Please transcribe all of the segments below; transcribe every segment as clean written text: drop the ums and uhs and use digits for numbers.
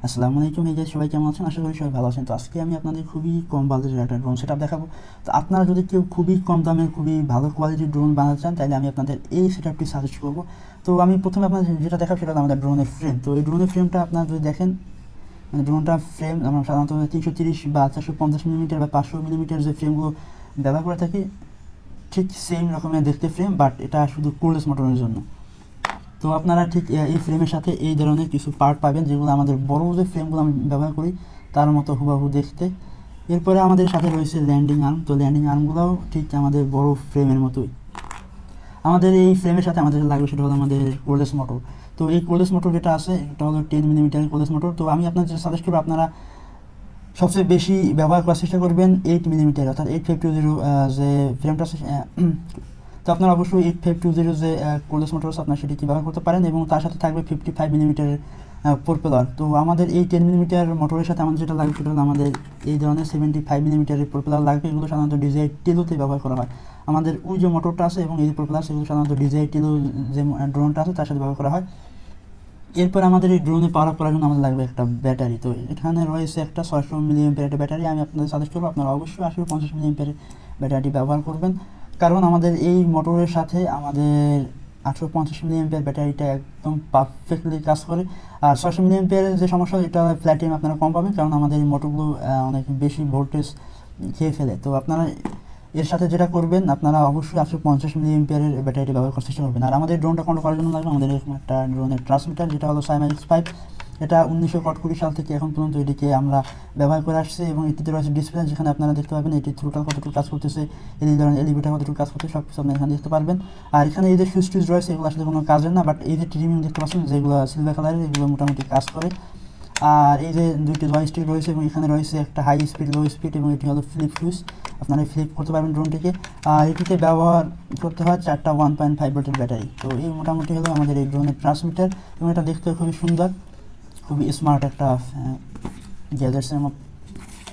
আসসালামু আলাইকুম। এই যে সবাই কেমন আছেন? আশা করি সবাই ভালো আছেন। তো আজকে আমি আপনাদের খুবই কম বাজেটের একটা ড্রোন সেটআপ দেখাবো। তো আপনারা যদি কেউ খুবই কম দামে খুবই ভালো কোয়ালিটির ড্রোন বানাতে চান, তাহলে আমি আপনাদের এই সেটআপটি সাজেস্ট করবো। তো আমি প্রথমে আপনাদের যেটা দেখাবো সেটা হলো আমাদের ড্রোনের ফ্রেম। তো এই ড্রোনের ফ্রেমটা আপনারা যদি দেখেন, মানে ড্রোনটা ফ্রেম আমরা সাধারণত 330 বা 450 মিলিমিটার বা 500 মিলিমিটার যে ফ্রেমগুলো ব্যবহার করে থাকি, ঠিক সেম রকমের দেখতে ফ্রেম, বাট এটা শুধু কোরলেস মোটরের জন্য। তো আপনারা ঠিক এই ফ্রেমের সাথে এই ধরনের কিছু পার্ট পাবেন, যেগুলো আমাদের বড় যে ফ্রেমগুলো আমি ব্যবহার করি তার মতো হুবহু দেখতে। এরপরে আমাদের সাথে রয়েছে ল্যান্ডিং আর্ম। তো ল্যান্ডিং আর্মগুলোও ঠিক আমাদের বড় ফ্রেমের মতোই। আমাদের এই ফ্রেমের সাথে আমাদের লাগবে সেটা হলো আমাদের কোরলেস মোটর। তো এই কোরলেস মোটর যেটা আছে এটা হলো 10 মিলিমিটারের কোরলেস মোটর। তো আমি আপনাদের সাজেস্ট করবো আপনারা সবচেয়ে বেশি ব্যবহার করার চেষ্টা করবেন 8 মিলিমিটার, অর্থাৎ 8520 যে ফ্রেমটা আছে। তো আপনারা অবশ্যই 8520 যে কোরলেস মোটর আছে আপনারা সেটি ব্যবহার করতে পারেন, এবং তার সাথে থাকবে 55 মিলিমিটারের প্রোপেলার। তো আমাদের এই 10 মিলিমিটার মোটরের সাথে আমাদের যেটা লাগবে সেটা হলো আমাদের এই ধরনের 75 মিলিমিটারের প্রোপেলার লাগবে। এগুলো সাধারণত ডিজাই টিলোতে ব্যবহার করা হয়। আমাদের ওই যে মোটরটা আছে এবং এই প্রোপেলার সেগুলো সাধারণত ডিজাই টিলো যে ড্রোনটা আছে তার সাথে ব্যবহার করা হয়। এরপর আমাদের এই ড্রোনে পাওয়ার আপ করার জন্য আমাদের লাগবে একটা ব্যাটারি। তো এখানে রয়েছে একটা 600 মিলিঅ্যাম্পিয়ারের একটা ব্যাটারি। আমি আপনাদের সাজেস্ট করবো আপনারা অবশ্যই 50 মিলিঅ্যাম্পিয়ারের ব্যাটারিটি ব্যবহার করবেন, কারণ আমাদের এই মোটরের সাথে আমাদের 850 মিলিঅ্যাম্পিয়ার ব্যাটারিটা একদম পারফেক্টলি কাজ করে। আর 600 মিলিঅ্যাম্পিয়ারের যে সমস্যা এটা ফ্ল্যাটিয়াম আপনারা কম পাবেন, কারণ আমাদের এই মোটরগুলো অনেক বেশি ভোল্টেজ খেয়ে ফেলে। তো আপনারা এর সাথে যেটা করবেন, আপনারা অবশ্যই 850 মিলিঅ্যাম্পিয়ারের ব্যাটারিটি ব্যবহার করার চেষ্টা করবেন। আর আমাদের ড্রোনটা কন্ট্রোল করার জন্য লাগবে আমাদের এরকম একটা ড্রোনের ট্রান্সমিটার, যেটা হলো সাইমা X5। এটা 1920 সাল থেকে এখন পর্যন্ত এটিকে আমরা ব্যবহার করে আসছি, এবং এটিতে রয়েছে ডিসপ্লে, যেখানে আপনারা দেখতে পাবেন এটি থ্রোটল কতটুকু কাজ করতেছে, এই ধরনের এলিভেটার কতটুকু কাজ করতেছে, সব কিছু আপনারা এখানে দেখতে পারবেন। আর এখানে এই যে সুইচ টুইচ রয়েছে এগুলো আসলে কোনো কাজের না, বাট এই যে ট্রিমিং দেখতে পাচ্ছেন যেগুলো সিলভার কালারের, এগুলো মোটামুটি কাজ করে। আর এই যে দুইটি জয়স্টিক রয়েছে, এবং এখানে রয়েছে একটা হাই স্পিড, লো স্পিড, এবং এটি হলো ফ্লিপ সুইচ। আপনারা ফ্লিপ করতে পারবেন ড্রোনটিকে। আর এটিতে ব্যবহার করতে হয় 4টা 1.5 ভোল্টের ব্যাটারি। তো এই মোটামুটি হলো আমাদের এই ড্রোনের ট্রান্সমিটার, এবং এটা দেখতে খুবই সুন্দর, খুবই স্মার্ট একটা গ্যাজেটসের মতো।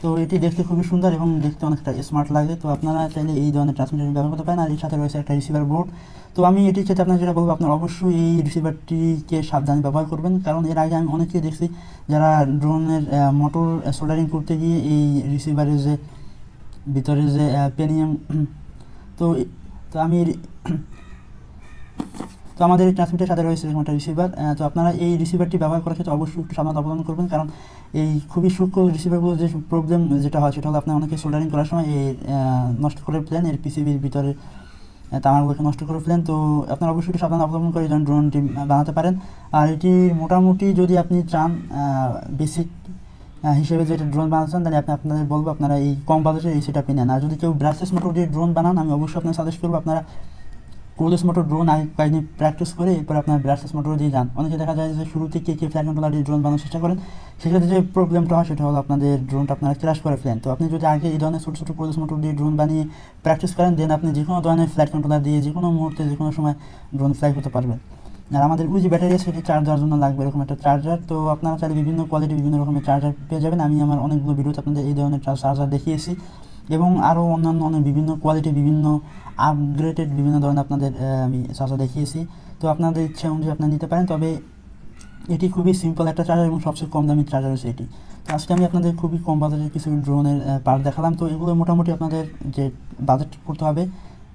তো এটি দেখতে খুবই সুন্দর এবং দেখতে অনেকটা স্মার্ট লাগে। তো আপনারা চাইলে এই ধরনের ট্রান্সমিটার ব্যবহার করতে পারেন। আর এর সাথে রয়েছে একটা রিসিভার বোর্ড। তো আমি এটির ক্ষেত্রে আপনার যেটা বলবো, আপনার অবশ্যই এই রিসিভারটিকে সাবধানে ব্যবহার করবেন, কারণ এর আগে আমি অনেকেই দেখছি যারা ড্রোনের মোটর সোল্ডারিং করতে গিয়ে এই রিসিভারের যে ভিতরে যে পেনিয়াম, তো তো আমি তো আমাদের এই ট্রান্সমিটারের সাথে রয়েছে এরকম একটা রিসিভার। তো আপনারা এই রিসিভারটি ব্যবহার করার ক্ষেত্রে অবশ্যই একটু সাবধানতা অবলম্বন করবেন, কারণ এই খুবই সূক্ষ্ম রিসিভারগুলো যে প্রবলেম যেটা হয় সেটা হলো আপনার অনেকে সোল্ডারিং করার সময় এই নষ্ট করে ফেলেন, এর পিসিবির ভিতরে তামারগুলোকে নষ্ট করে ফেলেন। তো আপনারা অবশ্যই একটু সাবধান অবলম্বন করে যেন ড্রোনটি বানাতে পারেন। আর এটি মোটামুটি যদি আপনি চান বেসিক হিসেবে যেটা ড্রোন বানাচ্ছেন, তাহলে আপনাদের বলবো আপনারা এই কম বাজেটে এই সেটআপটি নেন। আর যদি কেউ ব্রাশলেস মোটর দিয়ে ড্রোন বানান, আমি অবশ্যই আপনার সাজেস্ট করবো আপনারা কোরলেস মোটর ড্রোন আগে কয়েকদিন প্র্যাকটিস করে এরপর আপনার ব্রাশলেস মোটর দিয়ে যান। অনেকে দেখা যায় যে শুরু থেকে ফ্লাইট কন্ট্রোলার দিয়ে ড্রোন বানানোর চেষ্টা করেন, সেক্ষেত্রে যে প্রবলেমটা হয় সেটা হলো আপনাদের ড্রোনটা আপনারা ক্র্যাশ করে ফেলেন। তো আপনি যদি আগে এই ধরনের ছোটো ছোটো কোরলেস মোটর দিয়ে ড্রোন বানিয়ে প্র্যাকটিস করেন, দেন আপনি যে কোনো ধরনের ফ্লাইট কন্ট্রোলার দিয়ে যে কোনো মুহূর্তে যে কোনো সময় ড্রোন ফ্লাই করতে পারবেন। আর আমাদের ওই যে ব্যাটারি আছে সেটি চার্জ দেওয়ার জন্য লাগবে এরকম একটা চার্জার। তো আপনারা চাইলে বিভিন্ন কোয়ালিটি বিভিন্ন রকমের চার্জার পেয়ে যাবেন। আমি আমার অনেকগুলো ভিডিওতে আপনাদের এই ধরনের চার্জার দেখিয়েছি, এবং আরও অন্যান্য অনেক বিভিন্ন কোয়ালিটি বিভিন্ন আপগ্রেডেড বিভিন্ন ধরনের আপনাদের আমি চার্জার দেখিয়েছি। তো আপনাদের ইচ্ছা অনুযায়ী আপনারা নিতে পারেন, তবে এটি খুবই সিম্পল একটা চার্জার এবং সবচেয়ে কম দামি চার্জার হচ্ছে এটি। তো আজকে আমি আপনাদের খুবই কম বাজেটের কিছু ড্রোনের পার্ট দেখালাম। তো এগুলো মোটামুটি আপনাদের যে বাজেট করতে হবে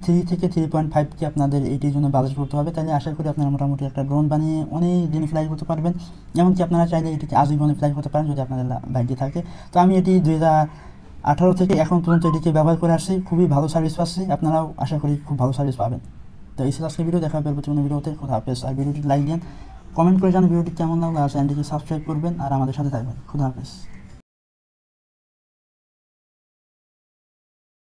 3 থেকে 3.5 আপনাদের এইটির জন্য বাজেট করতে হবে। তাহলে আশা করি আপনারা মোটামুটি একটা ড্রোন বানিয়ে অনেক দিন ফ্লাই করতে পারবেন। এমনকি আপনারা চাইলে এটিকে আজীবনে ফ্লাই করতে পারেন যদি আপনাদের বাইকে থাকে। তো আমি এটি 2018 থেকে এখন পর্যন্ত এটিকে ব্যবহার করে আসছি, খুবই ভালো সার্ভিস পাচ্ছি। আপনারাও আশা করি খুব ভালো সার্ভিস পাবেন। তো এই ছিল আজকে ভিডিও, দেখা হবে পরবর্তী কোনো ভিডিওতে। খুদা হাফেজ। আর ভিডিওটি লাইক দেন, কমেন্ট করে জানান ভিডিওটি কেমন লাগলো, আর চ্যানেলটিকে সাবস্ক্রাইব করবেন আর আমাদের সাথে থাকবেন। খুদা হাফেজ।